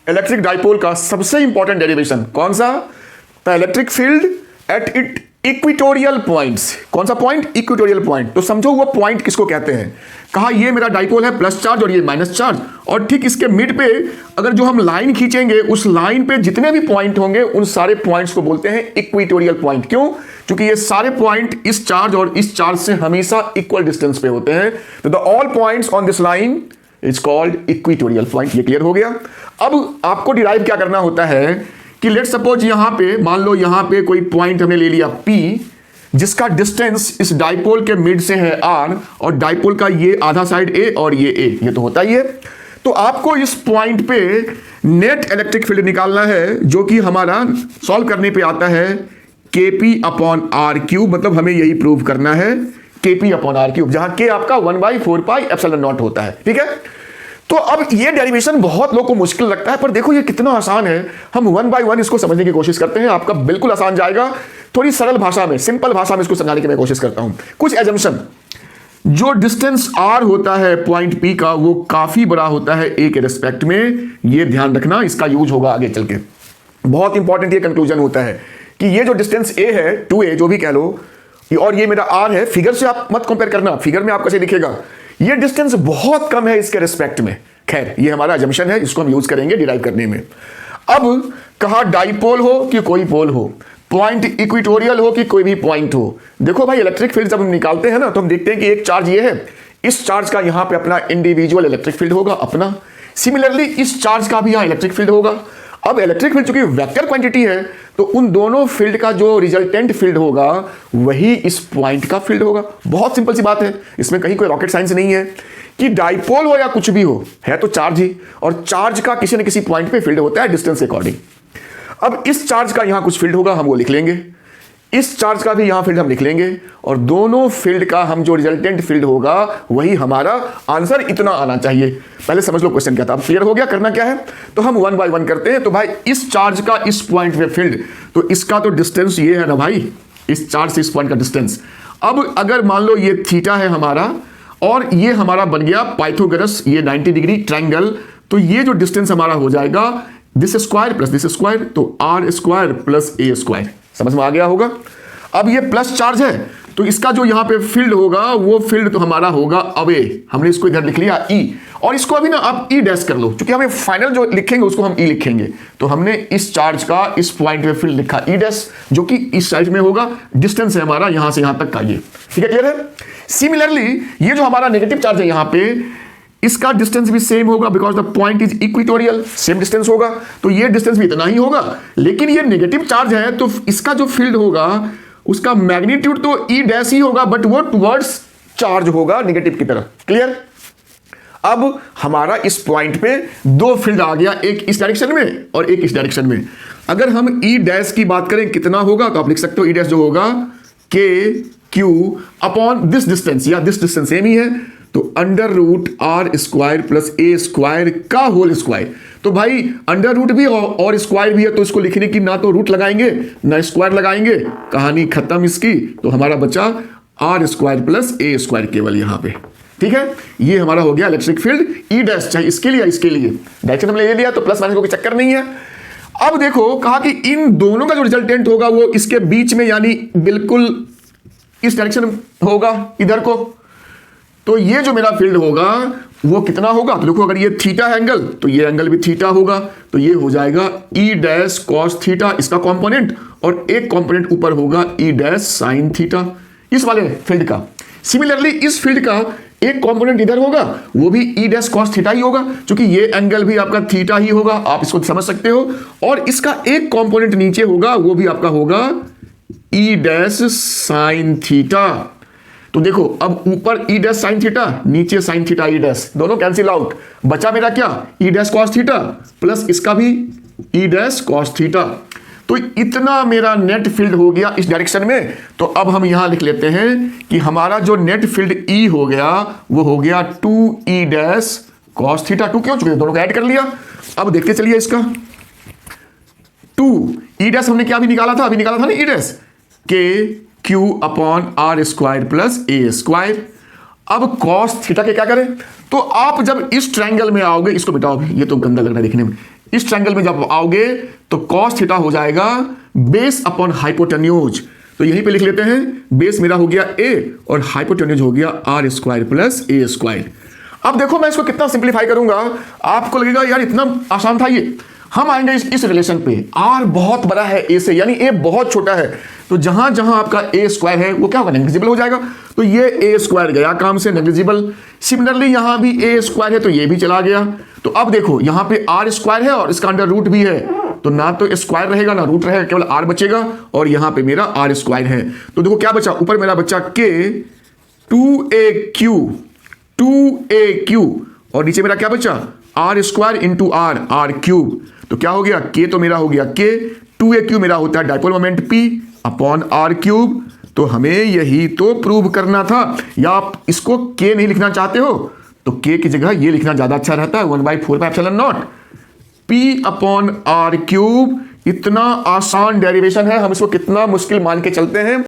Electric dipole का सबसे important derivation कौन सा? The electric field at it equatorial points. कौन सा पॉइंट? Equatorial point. तो समझो वो पॉइंट किसको कहते हैं। कहा ये मेरा डाइपोल है प्लस चार्ज और ये माइनस चार्ज, और ठीक इसके मिड पे अगर जो हम लाइन खींचेंगे उस लाइन पे जितने भी पॉइंट होंगे उन सारे पॉइंट्स को बोलते हैं इक्वेटोरियल पॉइंट। क्यों? क्योंकि ये सारे पॉइंट इस चार्ज और इस चार्ज से हमेशा इक्वल डिस्टेंस पे होते हैं। तो the all points on this line is called equatorial point. ये क्लियर हो गया। अब आपको डिराइव क्या करना होता है कि लेट सपोज यहां पे मान लो यहां पे कोई पॉइंट हमने ले लिया P, जिसका डिस्टेंस इस डाइपोल के मिड से है R, और डाइपोल का ये आधा साइड A और ये A, ये तो होता ही है। तो आपको इस पॉइंट पे नेट इलेक्ट्रिक फील्ड निकालना है, जो कि हमारा सॉल्व करने पे आता है KP अपॉन R क्यूब। मतलब हमें यही प्रूव करना है KP अपॉन R क्यूब, जहां K आपका 1/4πε0 होता है। ठीक है। तो अब ये डेरिवेशन बहुत लोगों को मुश्किल लगता है, पर देखो ये कितना आसान है। हम 1 by 1 इसको समझने की कोशिश करते हैं, आपका बिल्कुल आसान जाएगा। थोड़ी सरल भाषा में, सिंपल भाषा में इसको समझाने की मैं कोशिश करता हूं। कुछ एजम्पशन, जो डिस्टेंस R होता है पॉइंट P का, वो काफी बड़ा होता है A के रिस्पेक्ट में। ये ध्यान रखना, इसका यूज होगा आगे चल के। बहुत इंपॉर्टेंट ये कंक्लूजन होता है कि ये जो डिस्टेंस A है, 2A जो भी कह लो, और ये मेरा R है। फिगर से आप मत कंपेयर करना, फिगर में आप कैसे दिखेगा, ये डिस्टेंस बहुत कम है इसके रिस्पेक्ट में। खैर, ये हमारा अजम्पशन है, इसको हम यूज करेंगे डिराइव करने में। अब कहा डाइपोल हो कि कोई पोल हो, पॉइंट इक्वेटोरियल हो कि कोई भी पॉइंट हो। देखो भाई, इलेक्ट्रिक फील्ड जब हम निकालते हैं ना, तो हम देखते हैं कि एक चार्ज ये है, इस चार्ज का यहां पे अपना इंडिविजुअल इलेक्ट्रिक फील्ड होगा अपना। सिमिलरली इस चार्ज का भी यहां इलेक्ट्रिक फील्ड होगा। अब इलेक्ट्रिक फील्ड चूंकि वेक्टर क्वांटिटी है, तो उन दोनों फील्ड का जो रिजल्टेंट फील्ड होगा वही इस पॉइंट का फील्ड होगा। बहुत सिंपल सी बात है, इसमें कहीं कोई रॉकेट साइंस नहीं है कि डाइपोल हो या कुछ भी हो, है तो चार्ज ही, और चार्ज का किसी न किसी पॉइंट पे फील्ड होता है डिस्टेंस के अकॉर्डिंग। अब इस चार्ज का यहां कुछ फील्ड होगा, हम वो लिख लेंगे, इस चार्ज का भी यहां फील्ड हम लिख लेंगे, और दोनों फील्ड का हम जो रिजल्टेंट फील्ड होगा वही हमारा आंसर इतना आना चाहिए। पहले समझ लो क्वेश्चन क्या था। अब क्लियर हो गया करना क्या है। तो हम 1 by 1 करते हैं। तो भाई इस चार्ज का इस पॉइंट पे फील्ड, तो इसका तो डिस्टेंस ये है ना भाई, इस चार्ज से इस पॉइंट का डिस्टेंस। अब अगर मान लो ये थीटा है हमारा, और ये हमारा बन गया पाइथागोरस, ये 90 डिग्री ट्रायंगल, तो ये जो डिस्टेंस हमारा हो जाएगा this square plus this square, तो R square plus A square. समझ में आ गया होगा। अब ये प्लस चार्ज है, तो इसका जो यहां पे फील्ड होगा वो फील्ड तो हमारा होगा अवे। हमने इसको इधर लिख लिया E, और इसको अभी ना आप E डैश कर लो, क्योंकि हमें फाइनल जो लिखेंगे उसको हम E लिखेंगे। तो हमने इस चार्ज का इस पॉइंट पे फील्ड लिखा E डैश, जो कि इस साइड में होगा। डिस्टेंस है हमारा यहां से यहां तक का ये। ठीक है, क्लियर है। सिमिलरली ये जो हमारा नेगेटिव चार्ज है यहां पे, इसका डिस्टेंस भी सेम होगा, because the point is equatorial, same distance होगा। तो ये डिस्टेंस भी इतना ही होगा, लेकिन ये नेगेटिव चार्ज है, तो इसका जो फील्ड होगा उसका मैग्नीट्यूड तो E डैश ही होगा, बट वो टुवर्ड्स चार्ज होगा नेगेटिव की तरफ। क्लियर। अब हमारा इस पॉइंट पे दो फील्ड आ गया, एक इस डायरेक्शन में और एक इस डायरेक्शन में। अगर हम E डैश की बात करें कितना होगा, तो आप लिख सकते हो E डैश जो होगा KQ अपॉन दिस डिस्टेंस, या दिस डिस्टेंस सेम ही है, तो under root R square plus A square का होल स्क्वायर। तो भाई अंडर रूट भी और स्क्वायर भी है, तो इसको लिखने की ना तो रूट लगाएंगे ना स्क्वायर लगाएंगे, कहानी खत्म इसकी। तो हमारा बचा R square plus A square केवल यहां पे। ठीक है, ये हमारा हो गया इलेक्ट्रिक फील्ड E डैश, चाहे इसके लिए इसके लिए। डायरेक्शन हमने ले लिया, तो प्लस माइनस कोई चक्कर नहीं है। अब देखो कहा कि इन दोनों का जो रिजल्टेंट होगा वो इसके बीच में, यानी बिल्कुल इस डायरेक्शन होगा इधर को। तो ये जो मेरा फील्ड होगा वो कितना होगा, तो देखो अगर ये थीटा है एंगल, तो ये एंगल भी थीटा होगा, तो ये हो जाएगा E डैश कॉस थीटा इसका कंपोनेंट, और एक कंपोनेंट ऊपर होगा E डैश साइन थीटा इस वाले फील्ड का। सिमिलरली इस फील्ड का एक कंपोनेंट इधर होगा, वो भी E डैश कॉस थीटा ही होगा, क्योंकि ये एंगल भी आपका थीटा ही होगा, आप इसको समझ सकते हो। और इसका एक कंपोनेंट नीचे होगा, वो भी आपका होगा E डैश साइन थीटा। तो देखो अब ऊपर E डैश साइन थीटा, नीचे साइन थीटा E डैश, दोनों कैंसिल आउट, बचा मेरा क्या E dash cos theta plus इसका भी E डैश कॉस थीटा। तो इतना मेरा नेट फील्ड हो गया इस डायरेक्शन में। तो अब हम यहां लिख लेते हैं कि हमारा जो नेट फील्ड E हो गया वो हो गया 2E डैश कॉस थीटा। 2 क्यों, चुके दोनों को ऐड कर लिया। अब देखते चलिए इसका 2E डैश हमने क्या अभी निकाला था, अभी निकाला था ना E dash KQ upon R square plus A square. अब कॉस थीटा के क्या करें, तो आप जब इस ट्रायंगल में आओगे, इसको मिटाओ, ये तो गंदा लग रहा है देखने में, इस ट्रायंगल में जब आओगे तो कॉस थीटा हो जाएगा बेस अपॉन हाइपोटेन्यूज। तो यहीं पे लिख लेते हैं, बेस मेरा हो गया a और हाइपोटेन्यूज हो गया r square plus a square. अब देखो मैं इसको कितना सिंप्लीफाई करूंगा, आपको लगेगा यार इतना आसान था ये। हम आएंगे इस रिलेशन पे, r बहुत बड़ा है a से, यानी a बहुत छोटा है, तो जहां जहां आपका a स्क्वायर है वो क्या होगा, नेग्लिजिबल हो जाएगा। तो ये a स्क्वायर गया काम से, नेग्लिजिबल। सिमिलरली यहां भी a स्क्वायर है तो ये भी चला गया। तो अब देखो यहां पे r स्क्वायर है और इसका अंडर रूट भी है, तो ना तो स्क्वायर रहेगा ना रूट रहेगा, केवल r बचेगा और यहां पे मेरा r स्क्वायर है। तो देखो क्या बचा, ऊपर मेरा बच्चा k 2aq और नीचे मेरा क्या बचा r square into r cube. तो क्या हो गया, k तो मेरा हो गया k, 2aq मेरा होता है dipole moment p upon r cube. तो हमें यही तो प्रूव करना था। या आप इसको k नहीं लिखना चाहते हो तो k की जगह ये लिखना ज्यादा अच्छा रहता है, 1/4 p अपॉन r क्यूब। इतना आसान डेरिवेशन है, हम इसको कितना मुश्किल मान के चलते हैं।